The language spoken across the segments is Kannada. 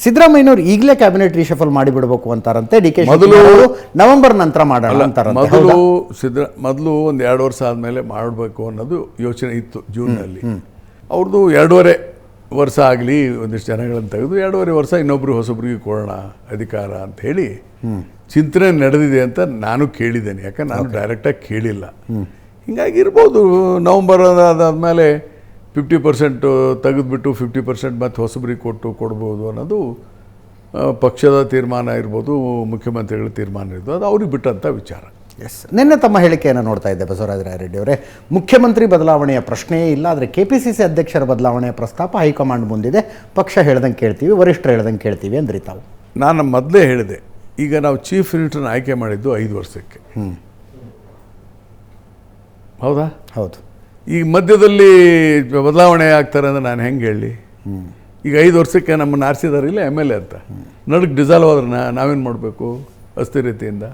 ಸಿದ್ದರಾಮಯ್ಯನವರು ಈಗಲೇ ಕ್ಯಾಬಿನೆಟ್ ರೀಶಫಲ್ ಮಾಡಿಬಿಡಬೇಕು ಅಂತಾರಂತೆ. ಡಿ ಕೆ ನವೆಂಬರ್ ನಂತರ ಮಾಡೋಣ ಅಂತಾರಂತೆ. ಮೊದಲು ಒಂದು 2 ವರ್ಷ ಆದಮೇಲೆ ಮಾಡಬೇಕು ಅನ್ನೋದು ಯೋಚನೆ ಇತ್ತು ಜೂನ್ನಲ್ಲಿ. ಅವ್ರದ್ದು 2.5 ವರ್ಷ ಆಗಲಿ, ಒಂದಿಷ್ಟು ಜನಗಳನ್ನು ತೆಗೆದು 2.5 ವರ್ಷ ಇನ್ನೊಬ್ರು ಹೊಸೊಬ್ರಿಗೆ ಕೊಡೋಣ ಅಧಿಕಾರ ಅಂತ ಹೇಳಿ ಚಿಂತನೆ ನಡೆದಿದೆ ಅಂತ ನಾನು ಕೇಳಿದ್ದೇನೆ. ಯಾಕಂದ್ರೆ ನಾನು ಡೈರೆಕ್ಟಾಗಿ ಕೇಳಿಲ್ಲ. ಹಿಂಗಾಗಿ ಇರ್ಬೋದು ನವಂಬರ್ ಅದಾದಮೇಲೆ 50% ತೆಗೆದುಬಿಟ್ಟು 50% ಮತ್ತು ಹೊಸಬ್ರಿಗೆ ಕೊಡ್ಬೋದು ಅನ್ನೋದು ಪಕ್ಷದ ತೀರ್ಮಾನ ಇರ್ಬೋದು, ಮುಖ್ಯಮಂತ್ರಿಗಳ ತೀರ್ಮಾನ ಇರ್ಬೋದು, ಅದು ಅವ್ರಿಗೆ ಬಿಟ್ಟಂಥ ವಿಚಾರ. ಎಸ್, ನಿನ್ನೆ ತಮ್ಮ ಹೇಳಿಕೆಯನ್ನು ನೋಡ್ತಾ ಇದ್ದೆ ಬಸವರಾಜ ರಾಯರೆಡ್ಡಿ ಅವರೇ. ಮುಖ್ಯಮಂತ್ರಿ ಬದಲಾವಣೆಯ ಪ್ರಶ್ನೆಯೇ ಇಲ್ಲ, ಆದರೆ KPCC ಅಧ್ಯಕ್ಷರ ಬದಲಾವಣೆಯ ಪ್ರಸ್ತಾಪ ಹೈಕಮಾಂಡ್ ಮುಂದಿದೆ. ಪಕ್ಷ ಹೇಳ್ದಂಗೆ ಕೇಳ್ತೀವಿ, ವರಿಷ್ಠರು ಹೇಳ್ದಂಗೆ ಕೇಳ್ತೀವಿ ಅಂದ್ರಿ ತಾವು. ನಾನು ಮೊದಲೇ ಹೇಳಿದೆ, ಈಗ ನಾವು ಚೀಫ್ ಮಿನಿಸ್ಟರ್ನ ಆಯ್ಕೆ ಮಾಡಿದ್ದು 5 ವರ್ಷಕ್ಕೆ. ಹೌದಾ? ಹೌದು. ಈಗ ಮಧ್ಯದಲ್ಲಿ ಬದಲಾವಣೆ ಆಗ್ತಾರೆ ಅಂದರೆ ನಾನು ಹೆಂಗೆ ಹೇಳಿ? ಈಗ 5 ವರ್ಷಕ್ಕೆ ನಮ್ಮನ್ನು ಆರಿಸಿದಾರಿಲ್ಲ MLA ಅಂತ, ನಡುಗೆ ಡಿಸಾಲ್ವ್ ಆದ್ರೆ ನಾವೇನು ಮಾಡಬೇಕು? ಅಸ್ಥಿರತೆಯಿಂದ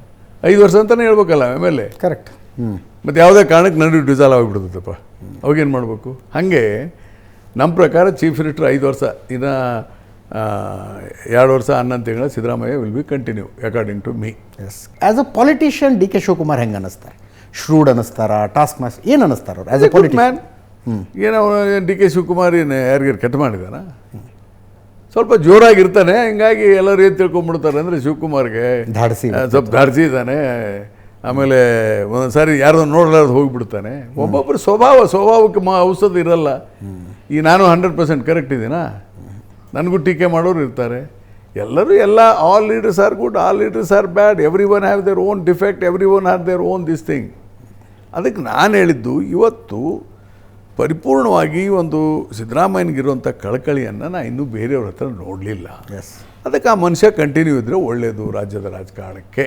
5 ವರ್ಷ ಅಂತಲೇ ಹೇಳ್ಬೇಕಲ್ಲ MLA. ಕರೆಕ್ಟ್. ಮತ್ತು ಯಾವುದೇ ಕಾರಣಕ್ಕೆ ನಡುವೆ ಡಿಸಾಲ್ವ್ ಆಗಿಬಿಡ್ತದಪ್ಪ, ಅವಾಗೇನು ಮಾಡಬೇಕು? ಹಾಗೆ ನಮ್ಮ ಪ್ರಕಾರ ಚೀಫ್ ಮಿನಿಸ್ಟರ್ 5 ವರ್ಷ, ಇನ್ನು 2 ವರ್ಷ 11 ತಿಂಗಳ Siddaramaiah will be continue according to me. Yes, as a politician D K Shivakumar ಹೆಂಗೆ ಅನ್ನಿಸ್ತಾರೆ? ಶ್ರೂಡ್ ಅನ್ನಿಸ್ತಾರ, ಟಾಸ್ಕ್ ಮಾಸ್ಟರ್, ಏನು ಅನ್ನಿಸ್ತಾರ ಅವ್ರು ಆ್ಯಸ್ ಅ ಪೊಲಿಟಿಷಿಯನ್? ಏನೋ ಡಿ ಕೆ ಶಿವಕುಮಾರ್ ಏನು ಯಾರಿಗಾರು ಕೆಟ್ಟ ಮಾಡಿದಾನ? ಸ್ವಲ್ಪ ಜೋರಾಗಿರ್ತಾನೆ, ಹಿಂಗಾಗಿ ಎಲ್ಲರೂ ಏನು ತಿಳ್ಕೊಂಬಿಡ್ತಾರೆ ಅಂದರೆ ಶಿವಕುಮಾರ್ಗೆ ಸ್ವಲ್ಪ ಧಾಡಿಸಿ ಇದ್ದಾನೆ. ಆಮೇಲೆ ಒಂದೊಂದು ಸಾರಿ ಯಾರ್ದೋ ನೋಡಲಾರ್ದು ಹೋಗಿಬಿಡ್ತಾನೆ. ಒಬ್ಬೊಬ್ಬರು ಸ್ವಭಾವಕ್ಕೆ ಔಷಧ ಇರಲ್ಲ. ಈ ನಾನು 100% ಕರೆಕ್ಟ್ ಇದ್ದೀನಾ? ನನಗೂ ಟೀಕೆ ಮಾಡೋರು ಇರ್ತಾರೆ. All leaders are good, all leaders are bad, every one have their own defect, every one have their own this thing. ಅದಕ್ಕೆ ನಾನು ಹೇಳಿದ್ದು, ಇವತ್ತು ಪರಿಪೂರ್ಣವಾಗಿ ಒಂದು ಸಿದ್ದರಾಮಯ್ಯನಿಗಿರುವಂಥ ಕಳಕಳಿಯನ್ನು ನಾನು ಇನ್ನೂ ಬೇರೆಯವ್ರ ಹತ್ರ ನೋಡಲಿಲ್ಲ. ಅದಕ್ಕೆ ಆ ಮನುಷ್ಯ ಕಂಟಿನ್ಯೂ ಇದ್ದರೆ ಒಳ್ಳೆಯದು ರಾಜ್ಯದ ರಾಜಕಾರಣಕ್ಕೆ.